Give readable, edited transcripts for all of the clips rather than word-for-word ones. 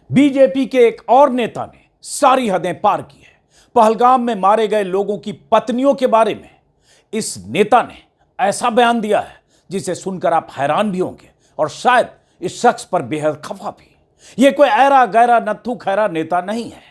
BJP के एक और नेता ने सारी हदें पार की है। पहलगाम में मारे गए लोगों की पत्नियों के बारे में इस नेता ने ऐसा बयान दिया है जिसे सुनकर आप हैरान भी होंगे और शायद इस शख्स पर बेहद खफा भी। यह कोई ऐरा गैरा नत्थू खैरा नेता नहीं है,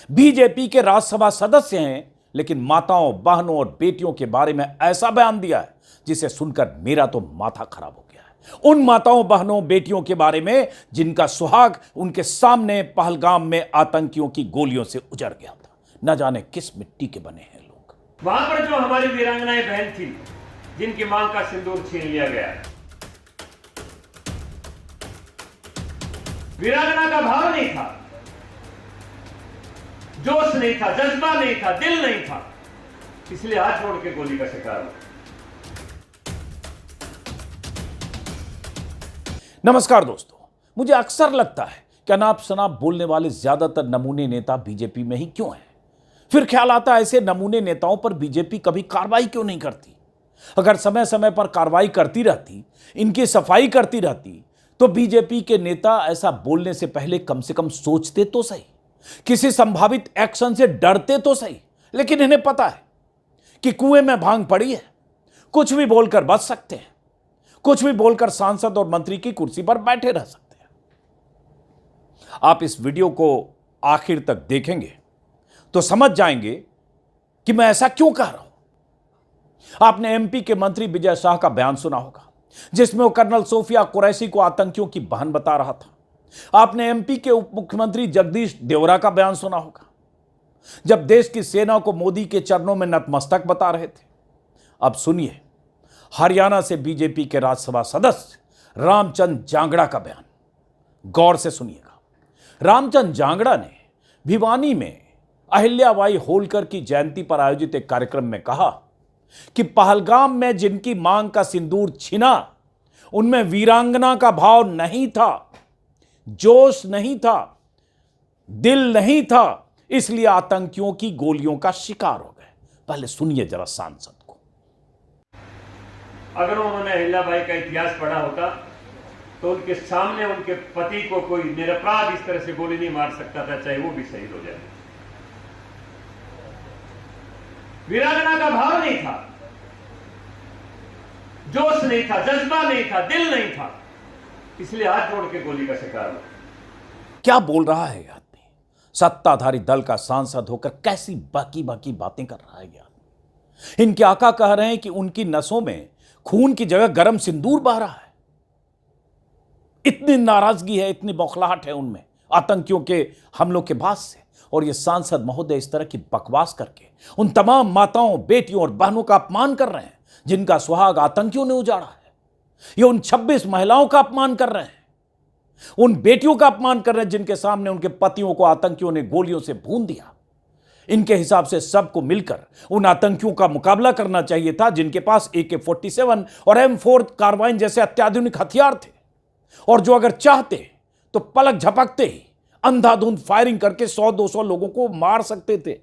बीजेपी के राज्यसभा सदस्य हैं, लेकिन माताओं, बहनों और बेटियों के बारे में ऐसा बयान दिया है जिसे सुनकर मेरा तो माथा खराब हो गया है। उन माताओं, बहनों, बेटियों के बारे में जिनका सुहाग उनके सामने पहलगाम में आतंकियों की गोलियों से उजड़ गया था। न जाने किस मिट्टी के बने हैं लोग। वहां पर जो हमारी वीरांगनाएं बहन थी, जिनकी मांग का सिंदूर छीन लिया गया, वीरांगना का भाव नहीं था, जोश नहीं था, जज्बा नहीं था, दिल नहीं था, इसलिए हाथ जोड़ के गोली का शिकार हुआ। नमस्कार दोस्तों, मुझे अक्सर लगता है कि अनाप शनाप बोलने वाले ज्यादातर नमूने नेता बीजेपी में ही क्यों हैं। फिर ख्याल आता है ऐसे नमूने नेताओं पर बीजेपी कभी कार्रवाई क्यों नहीं करती। अगर समय समय पर कार्रवाई करती रहती, इनकी सफाई करती रहती, तो बीजेपी के नेता ऐसा बोलने से पहले कम से कम सोचते तो सही, किसी संभावित एक्शन से डरते तो सही। लेकिन इन्हें पता है कि कुएं में भांग पड़ी है, कुछ भी बोलकर बच सकते हैं, कुछ भी बोलकर सांसद और मंत्री की कुर्सी पर बैठे रह सकते हैं। आप इस वीडियो को आखिर तक देखेंगे तो समझ जाएंगे कि मैं ऐसा क्यों कह रहा हूं। आपने एमपी के मंत्री विजय शाह का बयान सुना होगा, जिसमें वो कर्नल सोफिया कुरैशी को आतंकियों की बहन बता रहा था। आपने एमपी के उप मुख्यमंत्री जगदीश देवरा का बयान सुना होगा, जब देश की सेना को मोदी के चरणों में नतमस्तक बता रहे थे। अब सुनिए हरियाणा से बीजेपी के राज्यसभा सदस्य रामचंद जांगड़ा का बयान। गौर से सुनिएगा। रामचंद जांगड़ा ने भिवानी में अहिल्याबाई होलकर की जयंती पर आयोजित एक कार्यक्रम में कहा कि पहलगाम में जिनकी मांग का सिंदूर छिना, उनमें वीरांगना का भाव नहीं था, जोश नहीं था, दिल नहीं था, इसलिए आतंकियों की गोलियों का शिकार हो गए। पहले सुनिए जरा सांसद को। अगर उन्होंने अहिल्याबाई का इतिहास पढ़ा होता तो उनके सामने उनके पति को कोई निरपराध इस तरह से गोली नहीं मार सकता था, चाहे वो भी शहीद हो जाए। वीरांगना का भाव नहीं था, जोश नहीं था, जज्बा नहीं था, दिल नहीं था, इसलिए हाथ जोड़ के गोली का शिकार हुआ। क्या बोल रहा है आदमी? सत्ताधारी दल का सांसद होकर कैसी बाकी बातें कर रहा है आदमी। इनके आका कह रहे हैं कि उनकी नसों में खून की जगह गर्म सिंदूर बह रहा है। इतनी नाराजगी है, इतनी बौखलाहट है उनमें आतंकियों के हमलों के बाद से। और ये सांसद महोदय इस तरह की बकवास करके उन तमाम माताओं, बेटियों और बहनों का अपमान कर रहे हैं जिनका सुहाग आतंकियों ने उजाड़ा है। ये उन 26 महिलाओं का अपमान कर रहे हैं, उन बेटियों का अपमान कर रहे हैं जिनके सामने उनके पतियों को आतंकियों ने गोलियों से भून दिया। इनके हिसाब से सबको मिलकर उन आतंकियों का मुकाबला करना चाहिए था जिनके पास AK-47 और M4 कार्बाइन जैसे अत्याधुनिक हथियार थे, और जो अगर चाहते तो पलक झपकते ही अंधाधुंध फायरिंग करके 100-200 लोगों को मार सकते थे।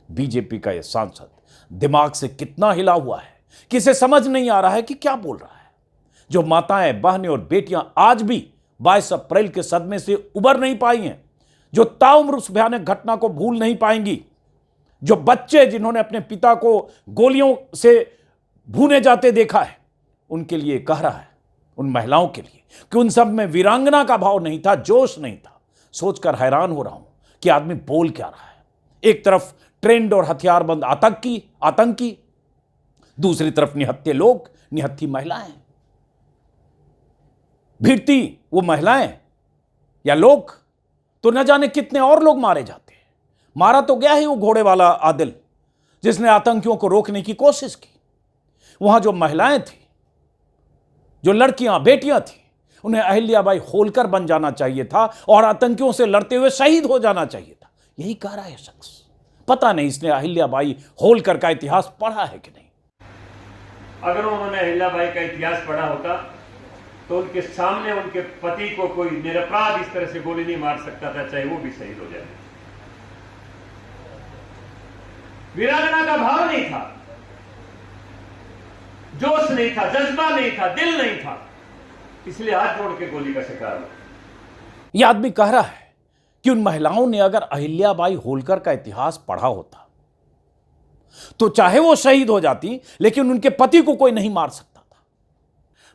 बीजेपी का यह सांसद दिमाग से कितना हिला हुआ है कि इसे समझ नहीं आ रहा है कि क्या बोल रहा है। जो माताएं, बहनें और बेटियां आज भी 22 अप्रैल के सदमे से उबर नहीं पाई हैं, जो ताउम्र उस भयानक घटना को भूल नहीं पाएंगी, जो बच्चे जिन्होंने अपने पिता को गोलियों से भूने जाते देखा है, उनके लिए कह रहा है, उन महिलाओं के लिए, कि उन सब में वीरांगना का भाव नहीं था, जोश नहीं था। सोचकर हैरान हो रहा हूं कि आदमी बोल क्या रहा है। एक तरफ ट्रेंड और हथियारबंद आतंकी, दूसरी तरफ निहत्थे लोग, निहत्थी महिलाएं। भिड़ती वो महिलाएं या लोग तो न जाने कितने और लोग मारे जाते। मारा तो गया ही वो घोड़े वाला आदिल जिसने आतंकियों को रोकने की कोशिश की। वहां जो महिलाएं थी, जो लड़कियां, बेटियां थी, उन्हें अहिल्याबाई होलकर बन जाना चाहिए था और आतंकियों से लड़ते हुए शहीद हो जाना चाहिए था। यही कह रहा है शख्स। पता नहीं इसने अहिल्याबाई होलकर का इतिहास पढ़ा है कि नहीं। अगर उन्होंने अहिल्याबाई का इतिहास पढ़ा होता तो उनके सामने उनके पति को कोई निरपराध इस तरह से गोली नहीं मार सकता था, चाहे वो भी शहीद हो जाए। वीरांगना का भाव नहीं था, जोश नहीं था, जज्बा नहीं था, दिल नहीं था, इसलिए हाथ जोड़ के गोली का शिकार हुआ। यह आदमी कह रहा है कि उन महिलाओं ने अगर अहिल्याबाई होलकर का इतिहास पढ़ा होता तो चाहे वो शहीद हो जाती, लेकिन उनके पति को कोई नहीं मार सकता था।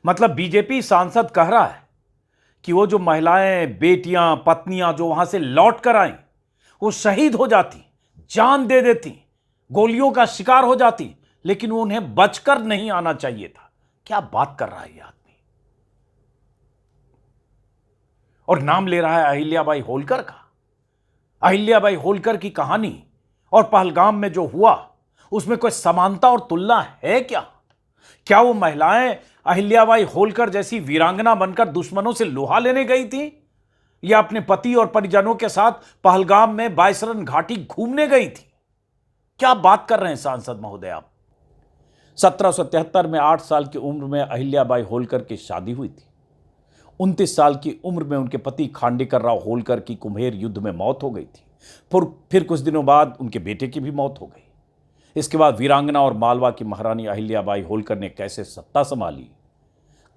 मतलब बीजेपी सांसद कह रहा है कि वो जो महिलाएं, बेटियां, पत्नियां जो वहां से लौट कर आई, वो शहीद हो जाती, जान दे देती, गोलियों का शिकार हो जाती, लेकिन वो उन्हें बचकर नहीं आना चाहिए था। क्या बात कर रहा है यह आदमी? और नाम ले रहा है अहिल्याबाई होलकर का। अहिल्याबाई होलकर की कहानी और पहलगाम में जो हुआ, उसमें कोई समानता और तुलना है क्या? क्या वो महिलाएं अहिल्याबाई होलकर जैसी वीरांगना बनकर दुश्मनों से लोहा लेने गई थी, या अपने पति और परिजनों के साथ पहलगाम में बायसरन घाटी घूमने गई थी? क्या बात कर रहे हैं सांसद महोदय आप? 1773 में 8 साल की उम्र में अहिल्याबाई होलकर की शादी हुई थी। 29 साल की उम्र में उनके पति खांडेकर राव होलकर की कुम्हेर युद्ध में मौत हो गई थी। फिर कुछ दिनों बाद उनके बेटे की भी मौत हो गई। इसके बाद वीरांगना और मालवा की महारानी अहिल्याबाई होलकर ने कैसे सत्ता संभाली,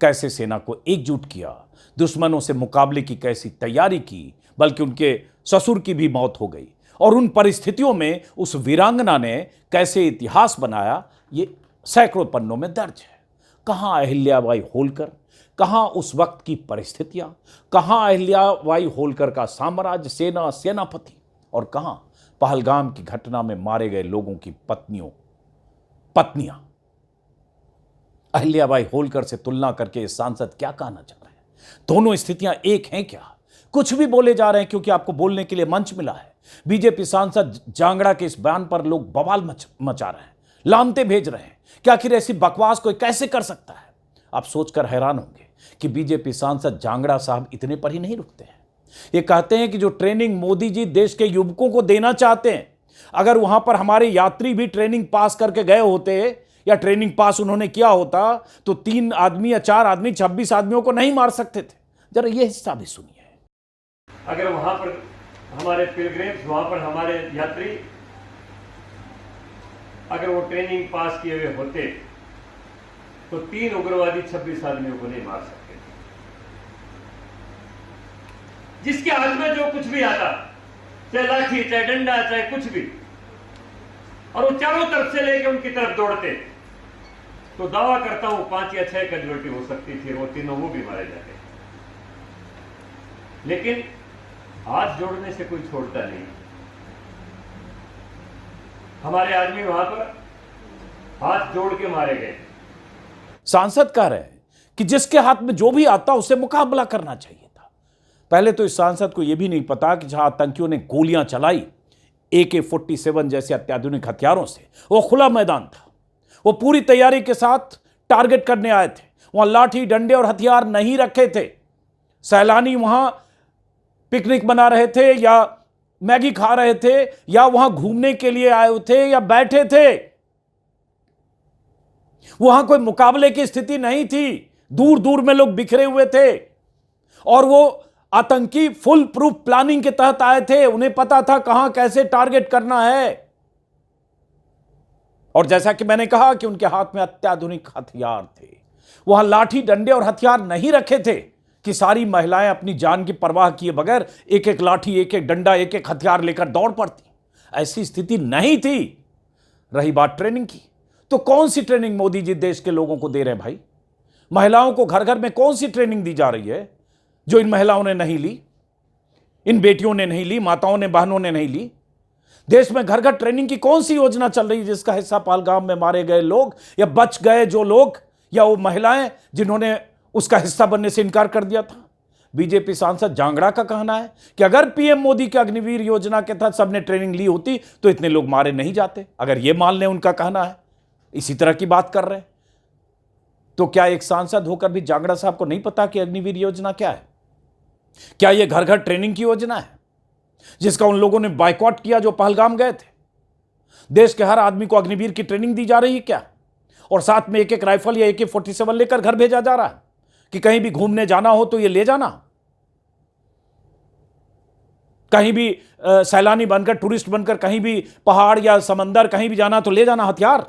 कैसे सेना को एकजुट किया, दुश्मनों से मुकाबले की कैसी तैयारी की, बल्कि उनके ससुर की भी मौत हो गई, और उन परिस्थितियों में उस वीरांगना ने कैसे इतिहास बनाया, ये सैकड़ों पन्नों में दर्ज है। कहाँ अहिल्याबाई होलकर, कहाँ उस वक्त की परिस्थितियां, कहाँ अहिल्याबाई होलकर का साम्राज्य, सेना, सेनापति, और कहाँ पहलगाम की घटना में मारे गए लोगों की पत्नियां। अहिल्याबाई होलकर से तुलना करके इस सांसद क्या कहना चाह रहे हैं? दोनों स्थितियां एक हैं क्या? कुछ भी बोले जा रहे हैं क्योंकि आपको बोलने के लिए मंच मिला है। बीजेपी सांसद जांगड़ा के इस बयान पर लोग बवाल मचा रहे हैं, लानते भेज रहे हैं कि आखिर ऐसी बकवास कोई कैसे कर सकता है। आप सोचकर हैरान होंगे कि बीजेपी सांसद जांगड़ा साहब इतने पर ही नहीं रुकते हैं। ये कहते हैं कि जो ट्रेनिंग मोदी जी देश के युवकों को देना चाहते हैं, अगर वहां पर हमारे यात्री भी ट्रेनिंग पास करके गए होते या ट्रेनिंग पास उन्होंने किया होता, तो 3 आदमी या 4 आदमी 26 आदमियों को नहीं मार सकते थे। जरा ये हिस्सा भी सुनिए। अगर वहां पर हमारे पिलग्रिम्स, वहां पर हमारे यात्री अगर वो ट्रेनिंग पास किए हुए होते तो 3 उग्रवादी 26 आदमियों को नहीं मार सकते। जिसके हाथ में जो कुछ भी आता, चाहे लाठी, चाहे डंडा, चाहे कुछ भी, और वो चारों तरफ से लेके उनकी तरफ दौड़ते, तो दावा करता हूं 5 या 6 कैजुअल्टी हो सकती थी, वो तीनों वो भी मारे जाते। लेकिन हाथ जोड़ने से कोई छोड़ता नहीं। हमारे आदमी वहां पर हाथ जोड़ के मारे गए। सांसद कह रहे हैं कि जिसके हाथ में जो भी आता उससे मुकाबला करना चाहिए था। पहले तो इस सांसद को यह भी नहीं पता कि जहां आतंकियों ने गोलियां चलाई AK-47 जैसे अत्याधुनिक हथियारों से, वो खुला मैदान था। वो पूरी तैयारी के साथ टारगेट करने आए थे। वहां लाठी, डंडे और हथियार नहीं रखे थे। सैलानी वहां पिकनिक बना रहे थे या मैगी खा रहे थे, या वहां घूमने के लिए आए थे या बैठे थे। वहां कोई मुकाबले की स्थिति नहीं थी। दूर दूर में लोग बिखरे हुए थे, और वो आतंकी फुल प्रूफ प्लानिंग के तहत आए थे। उन्हें पता था कहां कैसे टारगेट करना है। और जैसा कि मैंने कहा कि उनके हाथ में अत्याधुनिक हथियार थे। वहां लाठी, डंडे और हथियार नहीं रखे थे कि सारी महिलाएं अपनी जान की परवाह किए बगैर एक एक लाठी, एक एक डंडा, एक एक हथियार लेकर दौड़ पड़ती। ऐसी स्थिति नहीं थी। रही बात ट्रेनिंग की, तो कौन सी ट्रेनिंग मोदी जी देश के लोगों को दे रहे हैं भाई? महिलाओं को घर घर में कौन सी ट्रेनिंग दी जा रही है जो इन महिलाओं ने नहीं ली, इन बेटियों ने नहीं ली, माताओं ने, बहनों ने नहीं ली? देश में घर घर ट्रेनिंग की कौन सी योजना चल रही है जिसका हिस्सा पहलगाम में मारे गए लोग, या बच गए जो लोग, या वो महिलाएं जिन्होंने उसका हिस्सा बनने से इनकार कर दिया था? बीजेपी सांसद जांगड़ा का कहना है कि अगर पीएम मोदी के अग्निवीर योजना के तहत सबने ट्रेनिंग ली होती तो इतने लोग मारे नहीं जाते। अगर यह मान लें उनका कहना है, इसी तरह की बात कर रहे हैं, तो क्या एक सांसद होकर भी जांगड़ा साहब को नहीं पता कि अग्निवीर योजना क्या है? क्या यह घर घर ट्रेनिंग की योजना है जिसका उन लोगों ने बायकॉट किया जो पहलगाम गए थे? देश के हर आदमी को अग्निवीर की ट्रेनिंग दी जा रही है क्या? और साथ में एक एक राइफल या AK-47 लेकर घर भेजा जा रहा है कि कहीं भी घूमने जाना हो तो ये ले जाना, कहीं भी सैलानी बनकर, टूरिस्ट बनकर कहीं भी पहाड़ या समंदर कहीं भी जाना तो ले जाना हथियार।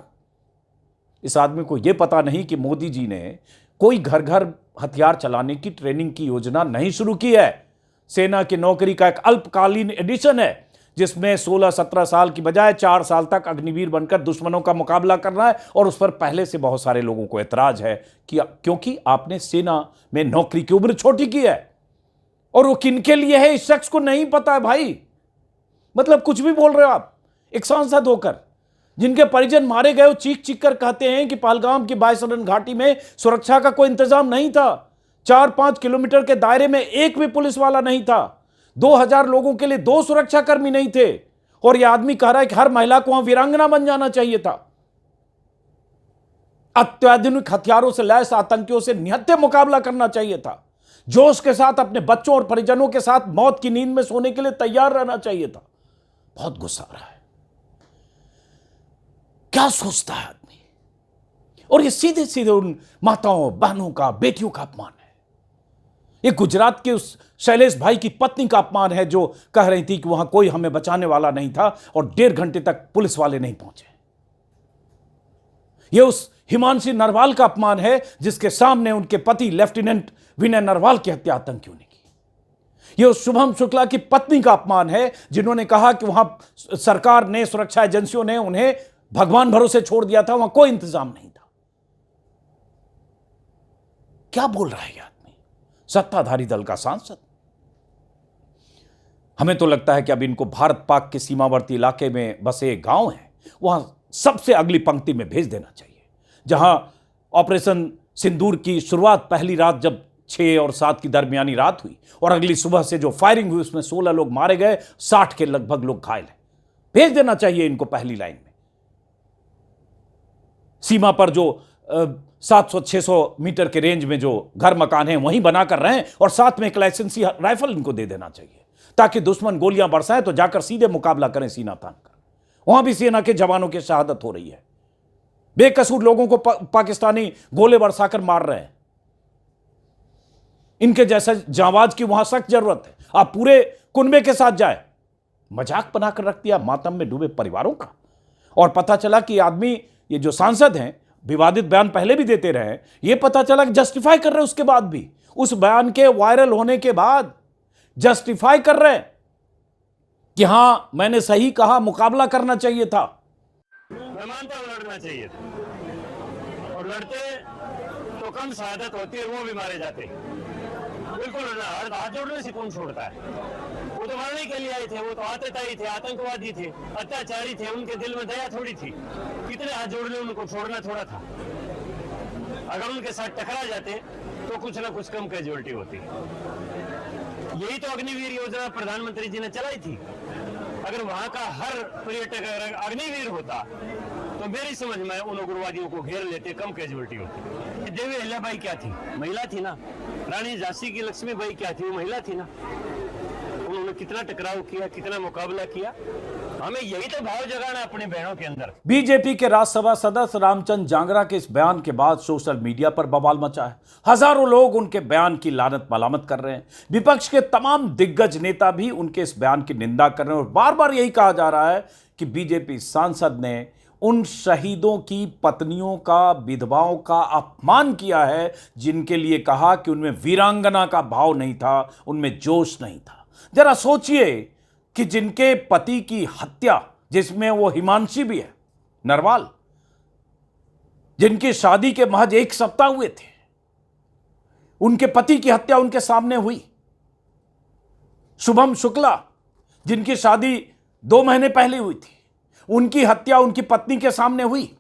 इस आदमी को यह पता नहीं कि मोदी जी ने कोई घर घर हथियार चलाने की ट्रेनिंग की योजना नहीं शुरू की है। सेना की नौकरी का एक अल्पकालीन एडिशन है जिसमें 16-17 साल की बजाय 4 साल तक अग्निवीर बनकर दुश्मनों का मुकाबला करना है। और उस पर पहले से बहुत सारे लोगों को एतराज है कि क्योंकि आपने सेना में नौकरी की उम्र छोटी की है। और वो किनके लिए है इस शख्स को नहीं पता है भाई। मतलब कुछ भी बोल रहे हो आप एक सांसद होकर। जिनके परिजन मारे गए, चीख चीख कर कहते हैं कि पहलगाम की बायसरन घाटी में सुरक्षा का कोई इंतजाम नहीं था। 4-5 किलोमीटर के दायरे में एक भी पुलिस वाला नहीं था। 2000 लोगों के लिए 2 सुरक्षाकर्मी नहीं थे। और यह आदमी कह रहा है कि हर महिला को वहां वीरांगना बन जाना चाहिए था। अत्याधुनिक हथियारों से लैस आतंकियों से निहत्थे मुकाबला करना चाहिए था। जोश के साथ अपने बच्चों और परिजनों के साथ मौत की नींद में सोने के लिए तैयार रहना चाहिए था। बहुत गुस्सा आ रहा है। क्या सोचता है आदमी। और ये सीधे सीधे उन माताओं, बहनों का, बेटियों का अपमान है। ये गुजरात के उस शैलेश भाई की पत्नी का अपमान है जो कह रही थी कि वहां कोई हमें बचाने वाला नहीं था और 1.5 घंटे तक पुलिस वाले नहीं पहुंचे। यह उस हिमांशी नरवाल का अपमान है जिसके सामने उनके पति लेफ्टिनेंट विनय नरवाल की हत्या आतंकियों ने की। यह उस शुभम शुक्ला की पत्नी का अपमान है जिन्होंने कहा कि वहां सरकार ने, सुरक्षा एजेंसियों ने उन्हें भगवान भरोसे छोड़ दिया था, वहां कोई इंतजाम नहीं था। क्या बोल रहा है यह आदमी, सत्ताधारी दल का सांसद। हमें तो लगता है कि अब इनको भारत पाक के सीमावर्ती इलाके में बसे गांव हैं वहां सबसे अगली पंक्ति में भेज देना चाहिए, जहां ऑपरेशन सिंदूर की शुरुआत पहली रात जब 6 और 7 की दरमियानी रात हुई और अगली सुबह से जो फायरिंग हुई उसमें 16 लोग मारे गए, 60 के लगभग लोग घायल हैं। भेज देना चाहिए इनको पहली लाइन में। सीमा पर जो 700-600 मीटर के रेंज में जो घर मकान हैं वहीं बना कर रहे हैं और साथ में एक लाइसेंसी राइफल इनको दे देना चाहिए ताकि दुश्मन गोलियां बरसाएं तो जाकर सीधे मुकाबला करें सीना तान कर। वहां भी सेना के जवानों की शहादत हो रही है। बेकसूर लोगों को पाकिस्तानी गोले बरसाकर मार रहे हैं। इनके जैसा जांबाज की वहां सख्त जरूरत है। आप पूरे कुनबे के साथ जाए। मजाक बनाकर रख दिया मातम में डूबे परिवारों का। और पता चला कि आदमी, ये जो सांसद हैं, विवादित बयान पहले भी देते रहे, ये पता चला कि जस्टिफाई कर रहे उसके बाद भी, उस बयान के वायरल होने के बाद जस्टिफाई कर रहे कि हां मैंने सही कहा, मुकाबला करना चाहिए था। मैं मानता हूं लड़ना चाहिए था और लड़ते तो कम शहादत होती है, वो भी मारे जाते। बिल्कुल लड़ना, हाथ जोड़ने से कौन छोड़ता है। वो तो मारने के लिए आए थे, वो तो आतताई थे, आतंकवादी थे, अत्याचारी थे, उनके दिल में दया थोड़ी थी। कितने हाथ जोड़ ले, उनको छोड़ना थोड़ा था। अगर उनके साथ टकरा जाते तो कुछ ना कुछ कम कैजुअलिटी होती। यही तो अग्निवीर योजना प्रधानमंत्री जी ने चलाई थी। अगर वहां का हर पर्यटक अगर अग्निवीर होता तो मेरी समझ में उन उग्रवादियों को घेर लेते, कम कैजुअलिटी होती। देवी अहिल्याबाई क्या थी? महिला थी ना। रानी झांसी की लक्ष्मीबाई क्या थी? वो महिला थी ना। उन्होंने कितना टकराव किया, कितना मुकाबला किया। हमें यही तो भाव जगाना अपने बहनों के अंदर। बीजेपी के राज्यसभा सदस्य रामचंद्र जांगरा के इस बयान के बाद सोशल मीडिया पर बवाल मचा है। हजारों लोग उनके बयान की लानत मलामत कर रहे हैं। विपक्ष के तमाम दिग्गज नेता भी उनके इस बयान की निंदा कर रहे हैं और बार बार यही कहा जा रहा है कि बीजेपी सांसद ने उन शहीदों की पत्नियों का, विधवाओं का अपमान किया है जिनके लिए कहा कि उनमें वीरांगना का भाव नहीं था, उनमें जोश नहीं था। जरा सोचिए कि जिनके पति की हत्या, जिसमें वो हिमांशी भी है, नरवाल, जिनकी शादी के महज 1 सप्ताह हुए थे, उनके पति की हत्या उनके सामने हुई। शुभम शुक्ला, जिनकी शादी 2 महीने पहले हुई थी, उनकी हत्या उनकी पत्नी के सामने हुई।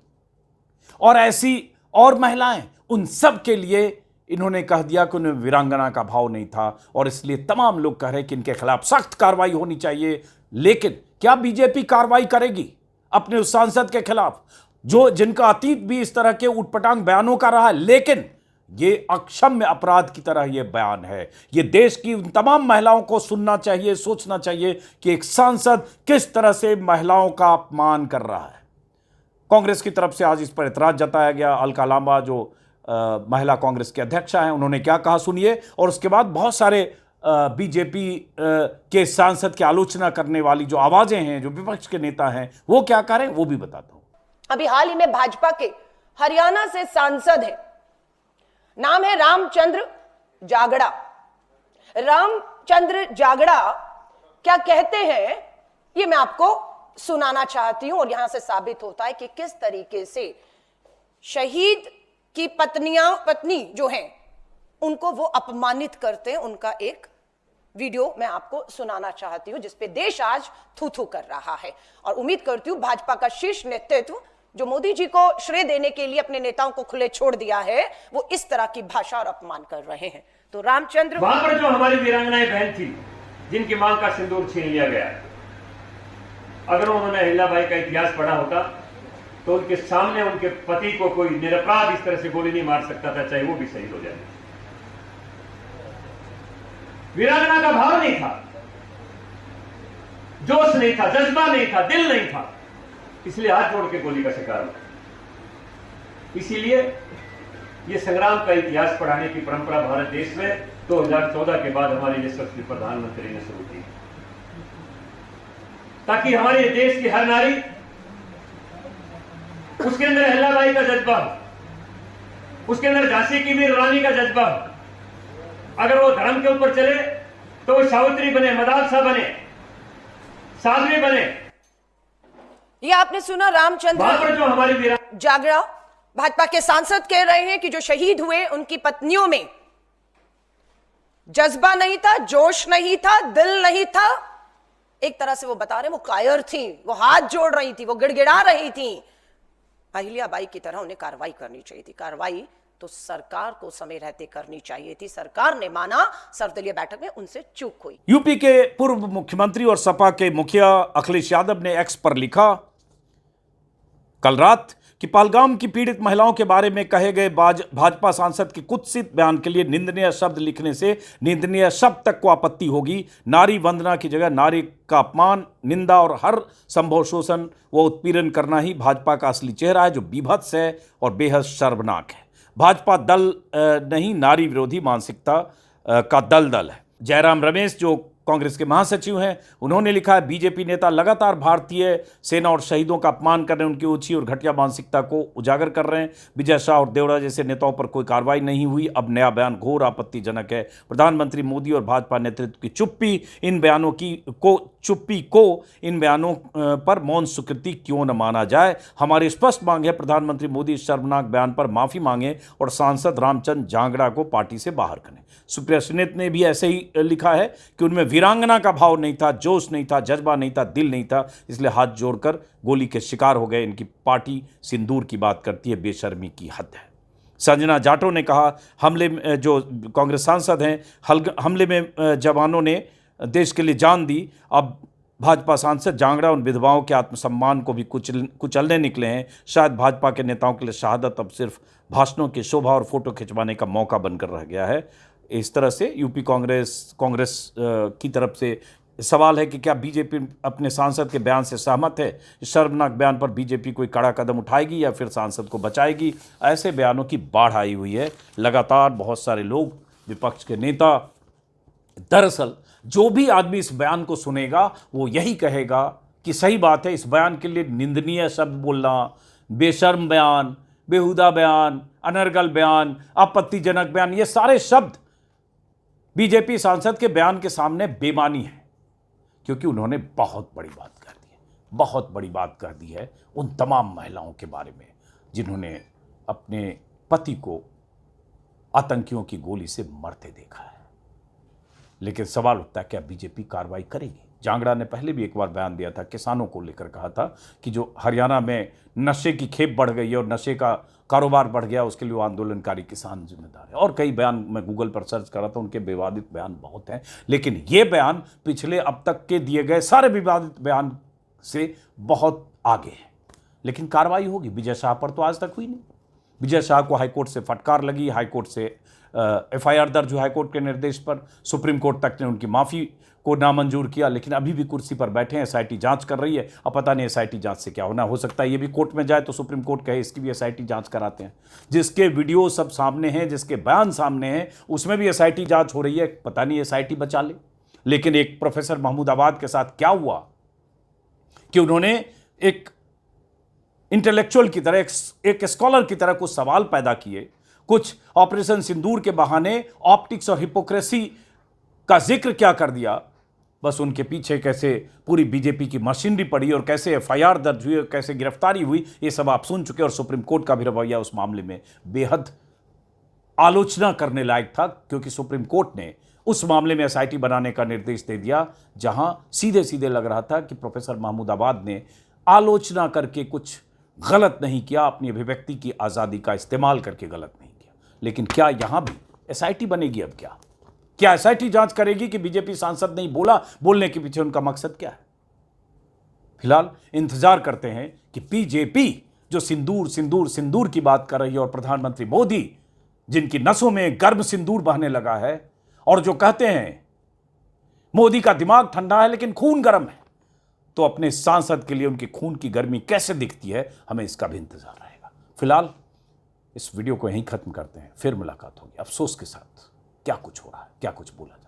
और ऐसी और महिलाएं, उन सब के लिए इन्होंने कह दिया कि उन्हें वीरांगना का भाव नहीं था। और इसलिए तमाम लोग कह रहे हैं कि इनके खिलाफ सख्त कार्रवाई होनी चाहिए। लेकिन क्या बीजेपी कार्रवाई करेगी अपने उस सांसद के खिलाफ जो जिनका अतीत भी इस तरह के उटपटांग बयानों का रहा है? लेकिन ये अक्षम्य अपराध की तरह ये बयान है। ये देश की उन तमाम महिलाओं को सुनना चाहिए, सोचना चाहिए कि एक सांसद किस तरह से महिलाओं का अपमान कर रहा है। कांग्रेस की तरफ से आज इस पर एतराज जताया गया। अलका लांबा जो महिला कांग्रेस के अध्यक्षा हैं, उन्होंने क्या कहा सुनिए। और उसके बाद बहुत सारे बीजेपी के सांसद की आलोचना करने वाली जो आवाजें हैं, जो विपक्ष के नेता हैं, वो क्या कह रहे हैं वो भी बताता हूं। अभी हाल ही में भाजपा के हरियाणा से सांसद है, नाम है रामचंद्र जागड़ा। राम चंद्र जागड़ा क्या कहते हैं, ये मैं आपको सुनाना चाहती हूं। और यहां से साबित होता है कि किस तरीके से शहीद की पत्नी जो हैं उनको वो अपमानित करते हैं। उनका एक वीडियो मैं आपको सुनाना चाहती हूं जिसपे देश आज थू थू कर रहा है। और उम्मीद करती हूं भाजपा का शीर्ष नेतृत्व जो मोदी जी को श्रेय देने के लिए अपने नेताओं को खुले छोड़ दिया है, वो इस तरह की भाषा और अपमान कर रहे हैं। तो रामचंद्र, वहां पर जो हमारी वीरांगनाएं बहन थी जिनकी मांग का सिंदूर छीन लिया गया, अगर उन्होंने अहिल्याबाई का इतिहास पढ़ा होता तो उनके सामने उनके पति को कोई निरपराध इस तरह से गोली नहीं मार सकता था, चाहे वो भी शहीद हो जाए। वीरांगना का भाव नहीं था, जोश नहीं था, जज्बा नहीं था, दिल नहीं था, इसलिए हाथ जोड़ के गोली का शिकार हुआ। इसीलिए यह संग्राम का इतिहास पढ़ाने की परंपरा भारत देश में 2014 के बाद हमारे यशस्वी प्रधानमंत्री ने शुरू की, ताकि हमारे देश की हर नारी, उसके अंदर अहिल्याबाई का जज्बा, उसके अंदर झांसी की वीर रानी का जज्बा, अगर वो धर्म के ऊपर चले तो वो सावित्री बने, मदालसा बने, साध्वी बने। ये आपने सुना रामचंद्र जो हमारी जागड़ा भाजपा के सांसद कह रहे हैं कि जो शहीद हुए उनकी पत्नियों में जज्बा नहीं था, जोश नहीं था, दिल नहीं था। एक तरह से वो बता रहे वो कायर थी, वो हाथ जोड़ रही थी, वो गिड़गिड़ा रही थी। अहिल्याबाई की तरह उन्हें कार्रवाई करनी चाहिए थी। कार्रवाई तो सरकार को समय रहते करनी चाहिए थी। सरकार ने माना, सर्वदलीय बैठक में उनसे चूक हुई। यूपी के पूर्व मुख्यमंत्री और सपा के मुखिया अखिलेश यादव ने एक्स पर लिखा कल रात कि पहलगाम की पीड़ित महिलाओं के बारे में कहे गए भाजपा सांसद के कुत्सित बयान के लिए निंदनीय शब्द लिखने से निंदनीय शब्द तक को आपत्ति होगी। नारी वंदना की जगह नारी का अपमान, निंदा और हर संभव शोषण व उत्पीड़न करना ही भाजपा का असली चेहरा है, जो बीभत्स है और बेहद शर्मनाक है। भाजपा दल नहीं, नारी विरोधी मानसिकता का दल है। जयराम रमेश जो कांग्रेस के महासचिव हैं, उन्होंने लिखा है बीजेपी नेता लगातार भारतीय सेना और शहीदों का अपमान कर रहे हैं, उनकी ऊंची और घटिया मानसिकता को उजागर कर रहे हैं। विजय शाह और देवड़ा जैसे नेताओं पर कोई कार्रवाई नहीं हुई। अब नया बयान घोर आपत्तिजनक है। प्रधानमंत्री मोदी और भाजपा नेतृत्व की चुप्पी इन बयानों पर मौन स्वीकृति क्यों न माना जाए। हमारी स्पष्ट मांग है प्रधानमंत्री मोदी इस शर्मनाक बयान पर माफी मांगे और सांसद रामचंद्र जांगड़ा को पार्टी से बाहर करें। सुप्रिया सुनीत ने भी ऐसे ही लिखा है कि उनमें वीरांगना का भाव नहीं था, जोश नहीं था, जज्बा नहीं था, दिल नहीं था, इसलिए हाथ जोड़कर गोली के शिकार हो गए। इनकी पार्टी सिंदूर की बात करती है, बेशर्मी की हद है। संजना जाटो ने कहा हमले में, जो कांग्रेस सांसद हैं, हमले में जवानों ने देश के लिए जान दी। अब भाजपा सांसद जांगड़ा उन विधवाओं के आत्मसम्मान को भी कुचलने निकले हैं। शायद भाजपा के नेताओं के लिए शहादत अब सिर्फ भाषणों की शोभा और फोटो खिंचवाने का मौका बनकर रह गया है। इस तरह से यूपी कांग्रेस की तरफ से सवाल है कि क्या बीजेपी अपने सांसद के बयान से सहमत है। इस शर्मनाक बयान पर बीजेपी कोई कड़ा कदम उठाएगी या फिर सांसद को बचाएगी। ऐसे बयानों की बाढ़ आई हुई है लगातार। बहुत सारे लोग, विपक्ष के नेता, दरअसल जो भी आदमी इस बयान को सुनेगा वो यही कहेगा कि सही बात है, इस बयान के लिए निंदनीय शब्द बोलना, बेशर्म बयान, बेहुदा बयान, अनर्गल बयान, आपत्तिजनक बयान, ये सारे शब्द बीजेपी सांसद के बयान के सामने बेमानी है, क्योंकि उन्होंने बहुत बड़ी बात कर दी है, बहुत बड़ी बात कर दी है उन तमाम महिलाओं के बारे में जिन्होंने अपने पति को आतंकियों की गोली से मरते देखा है। लेकिन सवाल उठता है क्या बीजेपी कार्रवाई करेगी। जांगड़ा ने पहले भी एक बार बयान दिया था, किसानों को लेकर कहा था कि जो हरियाणा में नशे की खेप बढ़ गई है और नशे का कारोबार बढ़ गया, उसके लिए वो आंदोलनकारी किसान जिम्मेदार है। और कई बयान मैं गूगल पर सर्च करा था, उनके विवादित बयान बहुत हैं, लेकिन ये बयान पिछले अब तक के दिए गए सारे विवादित बयान से बहुत आगे है। लेकिन कार्रवाई होगी। विजय शाह पर तो आज तक हुई नहीं। विजय शाह को हाईकोर्ट से फटकार लगी, हाईकोर्ट से एफआईआर दर्ज हुआ हाईकोर्ट के निर्देश पर, सुप्रीम कोर्ट तक ने उनकी माफ़ी को नामंजूर किया, लेकिन अभी भी कुर्सी पर बैठे हैं। एसआईटी जांच कर रही है। अब पता नहीं एसआईटी जांच से क्या होना, हो सकता है ये भी कोर्ट में जाए तो सुप्रीम कोर्ट कहे इसकी भी एसआईटी जांच कराते हैं। जिसके वीडियो सब सामने हैं, जिसके बयान सामने हैं, उसमें भी एसआईटी जांच हो रही है। पता नहीं एसआईटी बचा ले। लेकिन एक प्रोफेसर महमूदाबाद के साथ क्या हुआ कि उन्होंने एक इंटेलेक्चुअल की तरह, एक स्कॉलर की तरह कुछ सवाल पैदा किए, कुछ ऑपरेशन सिंदूर के बहाने ऑप्टिक्स और हिपोक्रेसी का जिक्र क्या कर दिया, बस उनके पीछे कैसे पूरी बीजेपी की मशीनरी पड़ी और कैसे एफआईआर दर्ज हुई और कैसे गिरफ्तारी हुई, ये सब आप सुन चुके। और सुप्रीम कोर्ट का भी रवैया उस मामले में बेहद आलोचना करने लायक था, क्योंकि सुप्रीम कोर्ट ने उस मामले में एसआईटी बनाने का निर्देश दे दिया, जहां सीधे सीधे लग रहा था कि प्रोफेसर महमूदाबाद ने आलोचना करके कुछ गलत नहीं किया, अपनी अभिव्यक्ति की आज़ादी का इस्तेमाल करके गलत नहीं किया। लेकिन क्या यहां भी एसआईटी बनेगी? अब क्या एसआईटी जांच करेगी कि बीजेपी सांसद नहीं बोला, बोलने के पीछे उनका मकसद क्या है? फिलहाल इंतजार करते हैं कि बीजेपी जो सिंदूर सिंदूर सिंदूर की बात कर रही है और प्रधानमंत्री मोदी जिनकी नसों में गर्म सिंदूर बहने लगा है और जो कहते हैं मोदी का दिमाग ठंडा है लेकिन खून गर्म है, तो अपने सांसद के लिए उनकी खून की गर्मी कैसे दिखती है, हमें इसका भी इंतजार रहेगा। फिलहाल इस वीडियो को यहीं खत्म करते हैं, फिर मुलाकात होगी अफसोस के साथ। क्या कुछ हो रहा है, क्या कुछ बोला जाए।